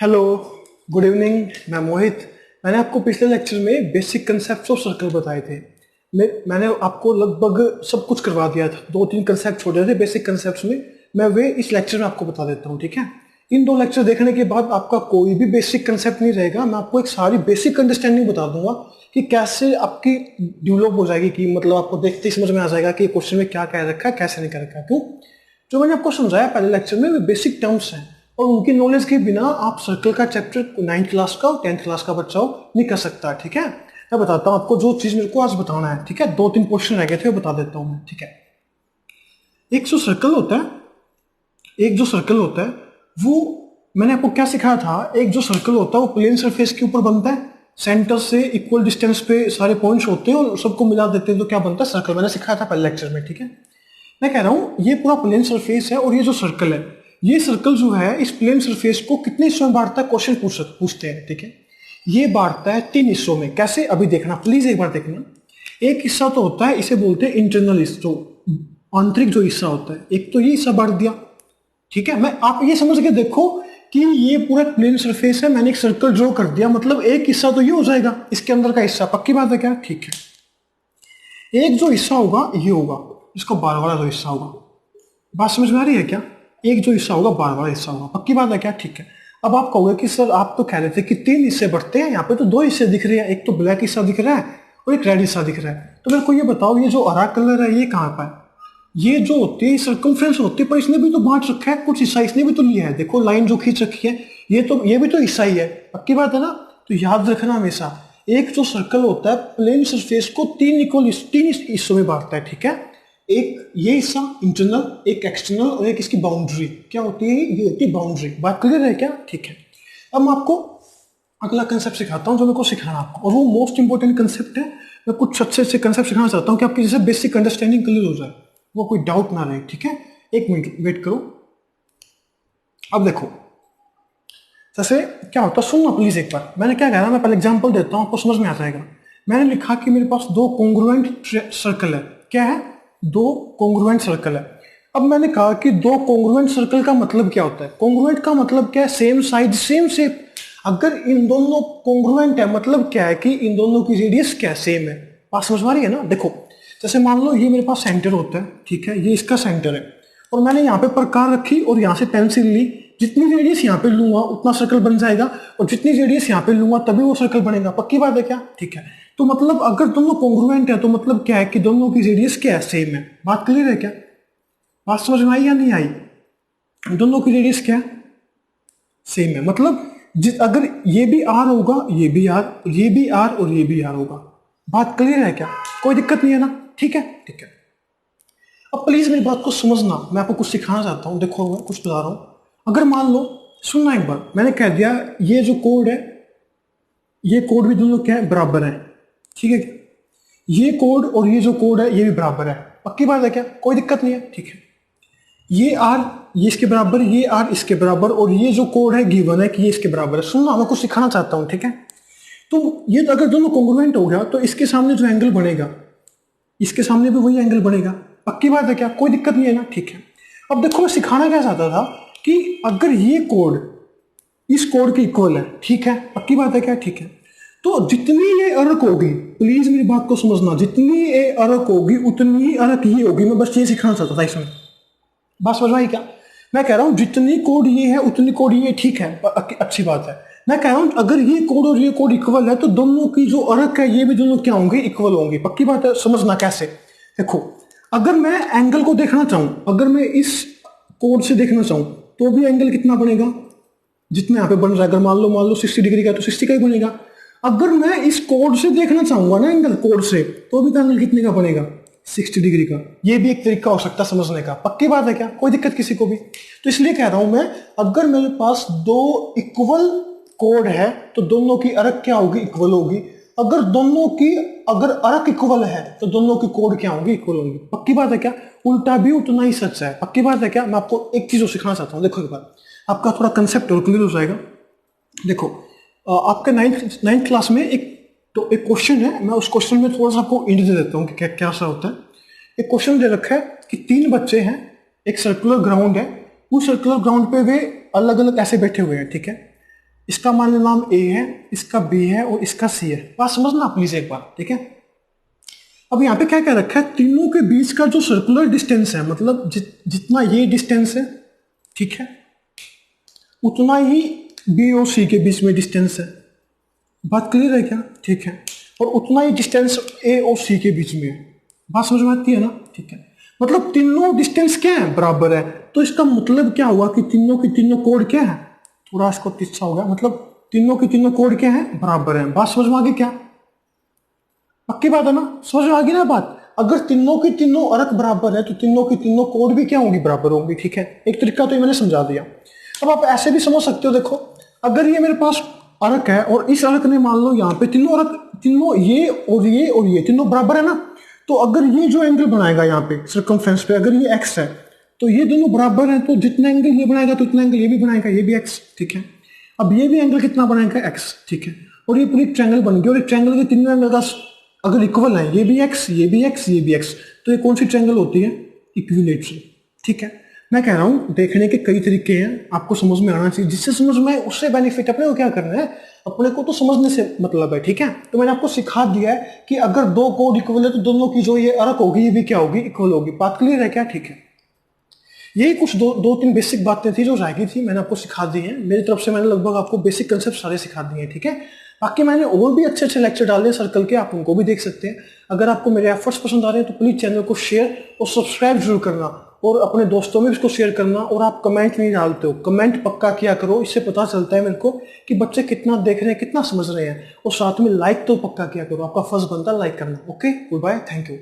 Hello, good evening. मैं मोहित। मैंने आपको पिछले लेक्चर में बेसिक कंसेप्ट ऑफ सर्कल बताए थे। मैंने आपको लगभग सब कुछ करवा दिया था। 2-3 कंसेप्ट छोड़े थे बेसिक कंसेप्ट्स में। मैं वे इस लेक्चर में आपको बता देता हूँ, ठीक है। इन 2 लेक्चर देखने के बाद आपका कोई भी बेसिक कंसेप्ट नहीं रहेगा। मैं आपको एक सारी बेसिक अंडरस्टैंडिंग बता दूंगा कि कैसे आपकी डेवलप हो जाएगी, कि मतलब आपको देखते ही समझ में आ जाएगा कि क्वेश्चन में क्या कह रखा है, कैसे नहीं कह रखा है। क्यों? जो मैंने आपको समझाया पहले लेक्चर में वे बेसिक टर्म्स हैं, और उनकी नॉलेज के बिना आप सर्कल का चैप्टर 9th क्लास का और 10th क्लास का बच्चा हो नहीं कर सकता, ठीक है। मैं बताता हूँ आपको जो चीज मेरे को आज बताना है, ठीक है। 2-3 क्वेश्चन रह गए थे, वो बता देता हूँ मैं, ठीक है। एक जो सर्कल होता है वो मैंने आपको क्या सिखाया था। एक जो सर्कल होता है वो प्लेन सरफेस के ऊपर बनता है, सेंटर से इक्वल डिस्टेंस पे सारे पॉइंट्स होते हैं और सबको मिला देते हैं तो क्या बनता है, सर्कल। मैंने सिखाया था पहले लेक्चर में, ठीक है। मैं कह रहा हूं ये पूरा प्लेन सरफेस है, और ये जो सर्कल है, ये सर्कल जो है इस प्लेन सरफेस को कितने हिस्सों में बांटता है, क्वेश्चन पूछते हैं, ठीक है। ये बांटता है 3 हिस्सों में। कैसे? अभी देखना, प्लीज एक बार देखना। एक हिस्सा तो होता है, इसे बोलते हैं इंटरनल हिस्सा, जो आंतरिक जो हिस्सा होता है। एक तो ये हिस्सा बांट दिया, ठीक है। मैं आप ये समझ के देखो कि ये पूरा प्लेन सरफेस है, मैंने एक सर्कल ड्रॉ कर दिया, मतलब एक हिस्सा तो ये हो जाएगा, इसके अंदर का हिस्सा। पक्की बात है क्या? ठीक है। एक जो हिस्सा होगा ये होगा, इसका बार वाला जो हिस्सा होगा। बात समझ में आ रही है क्या? एक जो हिस्सा होगा बार वाला हिस्सा होगा। पक्की बात है क्या? ठीक है। अब आप कहोगे कि सर आप तो कह रहे थे कि 3 हिस्से बढ़ते हैं, यहाँ पे तो 2 हिस्से दिख रहे हैं, एक तो ब्लैक हिस्सा दिख रहा है और एक रेड हिस्सा दिख रहा है। तो मेरे को ये बताओ, ये जो हरा कलर है ये कहाँ पर है? ये जो होती है सर्कमफ्रेंस होती है, पर इसने भी तो बांट रखा है, कुछ हिस्सा इसने भी तो लिया है। देखो लाइन जो खींच रखी है, ये भी तो हिस्सा ही है। पक्की बात है ना? तो याद रखना हमेशा, एक जो सर्कल होता है प्लेन सरफेस को 3 हिस्सों में बांटता है, ठीक है। एक ये हिस्सा इंटरनल, एक एक्सटर्नल और एक इसकी बाउंड्री। क्या होती है? ये होती है बाउंड्री। बात क्लियर है क्या? ठीक है। अब मैं आपको अगला कंसेप्ट सिखाता हूं जो मेरे को सिखाना आपको, और वो मोस्ट इंपॉर्टेंट कंसेप्ट है। मैं कुछ अच्छे अच्छे कंसेप्ट सिखाना चाहता हूं कि आपकी जैसे बेसिक अंडरस्टैंडिंग क्लियर हो जाए, वो कोई डाउट ना रहे, ठीक है। 1 मिनट वेट करो। अब देखो, जैसे क्या होता है, सुनना प्लीज एक बार। मैंने क्या कह रहा, मैं पहले एग्जांपल देता हूं, आपको समझ में आ जाएगा। मैंने लिखा कि मेरे पास 2 कॉन्ग्रुएंट सर्कल है। क्या है? 2 कॉन्ग्रुएंट सर्कल है। अब मैंने कहा कि 2 कॉन्ग्रुएंट सर्कल का मतलब क्या होता है? कॉन्ग्रुएंट का मतलब क्या है? Same size same shape. अगर इन दोनों कॉन्ग्रुएंट है, मतलब क्या है कि इन दोनों की रेडियस क्या सेम है। बात समझ में आ रही है ना? देखो, जैसे मान लो ये मेरे पास सेंटर होता है, ठीक है, ये इसका सेंटर है, और मैंने यहाँ पे प्रकार रखी और यहाँ से पेंसिल ली। जितनी रेडियस यहाँ पे लूंगा उतना सर्कल बन जाएगा, और जितनी रेडियस यहाँ पे लूंगा तभी वो सर्कल बनेगा। पक्की बात है क्या? ठीक है। तो मतलब अगर दोनों कॉन्ग्रुएंट है तो मतलब क्या है कि दोनों की रेडियस क्या है? सेम है। बात क्लियर है क्या? बात समझ में आई या नहीं आई? दोनों की रेडियस क्या है? सेम है। मतलब अगर ये भी आर होगा, ये भी आर, ये भी आर और ये भी आर होगा। बात क्लियर है क्या? कोई दिक्कत नहीं है ना? ठीक है, ठीक है। अब प्लीज मेरी बात को समझना, मैं आपको कुछ सिखाना चाहता हूं। देखो मैं कुछ बता रहा हूं। अगर मान लो, सुनना एक बार, मैंने कह दिया ये जो कोड है, ये कोड भी दोनों क्या है? बराबर है, ठीक है। ये कोड और ये जो कोड है ये भी बराबर है। पक्की बात है क्या? कोई दिक्कत नहीं है, ठीक है। ये आर ये इसके बराबर, ये आर इसके बराबर, और ये जो कोड है गिवन है कि ये इसके बराबर है। सुनना, मैं कुछ सिखाना चाहता हूं, ठीक है। तो ये अगर दोनों कॉन्ग्रुएंट हो गया तो इसके सामने जो एंगल बनेगा, इसके सामने भी वही एंगल बनेगा। पक्की बात है क्या? कोई दिक्कत नहीं है ना? ठीक है। अब देखो, मैं सिखाना क्या चाहता था कि अगर ये कोड इस कोड के इक्वल है, ठीक है। पक्की बात है क्या? ठीक है। तो जितनी ये अर्क होगी, प्लीज मेरी बात को समझना, जितनी ये अर्क होगी उतनी ही अर्क ये होगी। मैं बस ये सिखाना चाहता था इसमें। बात समझ में आई क्या? मैं कह रहा हूं जितनी कोड ये है उतनी कोड ये, ठीक है, अच्छी बात है। मैं कह रहा हूं अगर ये कोड और ये कोड इक्वल है तो दोनों की जो अर्क है ये भी दोनों क्या होंगे? इक्वल होंगे। पक्की बात है? समझना कैसे। देखो, अगर मैं एंगल को देखना चाहूं, अगर मैं इस कोड से देखना चाहूं तो भी एंगल कितना बनेगा? जितना यहाँ पे बन रहा है। अगर मान लो 60 डिग्री का तो 60 का ही बनेगा। अगर मैं इस कोड से देखना चाहूंगा ना एंगल, कोड से, तो भी एंगल कितने का बनेगा? 60 डिग्री का। ये भी एक तरीका हो सकता है समझने का। पक्की बात है क्या? कोई दिक्कत किसी को भी? तो इसलिए कह रहा हूं मैं, अगर मेरे पास 2 इक्वल कोड है तो दोनों की अर्क क्या होगी? इक्वल होगी। अगर अर्क इक्वल है तो दोनों की कोड क्या होगी? इक्वल होंगी। पक्की बात है क्या? उल्टा भी उतना ही सच है। पक्की बात है क्या? मैं आपको एक चीज और सिखाना चाहता हूँ। देखो एक बार, आपका थोड़ा कंसेप्ट और क्लियर हो जाएगा। देखो, आपके 9th क्लास में एक क्वेश्चन है। मैं उस क्वेश्चन में थोड़ा सा आपको इंड दे देता हूँ कि क्या सा होता है। एक क्वेश्चन दे रखा है कि 3 बच्चे हैं, एक सर्कुलर ग्राउंड है, उस सर्कुलर ग्राउंड पे वे अलग अलग ऐसे बैठे हुए हैं, ठीक है। इसका मान लो नाम ए है, इसका बी है और इसका सी है। बात समझना प्लीज एक बार, ठीक है। अब यहाँ पे क्या क्या रखा है, तीनों के बीच का जो सर्कुलर डिस्टेंस है, मतलब जितना ये डिस्टेंस है, ठीक है, उतना ही बी और सी के बीच में डिस्टेंस है। बात क्लियर है क्या? ठीक है। और उतना ही डिस्टेंस ए और सी के बीच में है। बात समझ में आती है ना? ठीक है। मतलब तीनों डिस्टेंस क्या है? बराबर है। तो इसका मतलब क्या हुआ कि तीनों की तीनों कोड क्या है? थोड़ा इसको तिरछा हो गया, मतलब तीनों की तीनों कोड क्या है? बराबर है। बात समझ में आ गई क्या? पक्की बात है ना? समझ में आ गई ना बात? अगर तीनों की तीनों अर्क बराबर है तो तीनों की तीनों कोड भी क्या होंगी? बराबर होंगी। ठीक है, एक तरीका तो ये मैंने समझा दिया। अब आप ऐसे भी समझ सकते हो, देखो अगर ये मेरे पास अर्क है और इस अर्क ने मान लो यहाँ पे तीनों अर्क, तीनों ये और ये और ये तीनों बराबर है ना, तो अगर ये जो एंगल बनाएगा यहाँ पे सर्कमफ्रेंस पे, अगर ये एक्स है तो ये दोनों बराबर हैं, तो जितना एंगल ये बनाएगा तो उतना एंगल ये भी बनाएगा, ये भी एक्स। ठीक है। अब ये भी एंगल कितना बनाएगा? एक्स। ठीक है। और ये पूरी ट्रायंगल बन गई, और एक ट्रायंगल के तीनों एंगल का अगर इक्वल है, ये भी एक्स, ये भी एक्स, ये भी एक्स, तो ये कौन सी ट्रायंगल होती है? इक्विलेटरल। ठीक है। मैं कह रहा हूं देखने के कई तरीके हैं, आपको समझ में आना चाहिए। जिससे समझ में उससे बेनिफिट, अपने को क्या करना है? अपने को तो समझने से मतलब है। ठीक है। तो मैंने आपको सिखा दिया है कि अगर दो कोड इक्वल है तो दोनों की जो ये अर्क होगी ये भी क्या होगी? इक्वल होगी। बात क्लियर है क्या? ठीक है। यही कुछ दो तीन बेसिक बातें थी जो रह गई थी, मैंने आपको सिखा दी हैं। मेरी तरफ से मैंने लगभग आपको बेसिक कंसेप्ट सारे सिखा दिए हैं। ठीक है। बाकी मैंने और भी अच्छे अच्छे लेक्चर डाले हैं सर्कल के, आप उनको भी देख सकते हैं। अगर आपको मेरे एफर्ट्स पसंद आ रहे हैं तो प्लीज चैनल को शेयर और सब्सक्राइब जरूर करना, और अपने दोस्तों में भी इसको शेयर करना। और आप कमेंट नहीं डालते हो, कमेंट पक्का किया करो, इससे पता चलता है मेरे को कि बच्चे कितना देख रहे हैं, कितना समझ रहे हैं। और साथ में लाइक तो पक्का किया करो, आपका फर्ज बनता है लाइक करना। Okay, goodbye, thank you.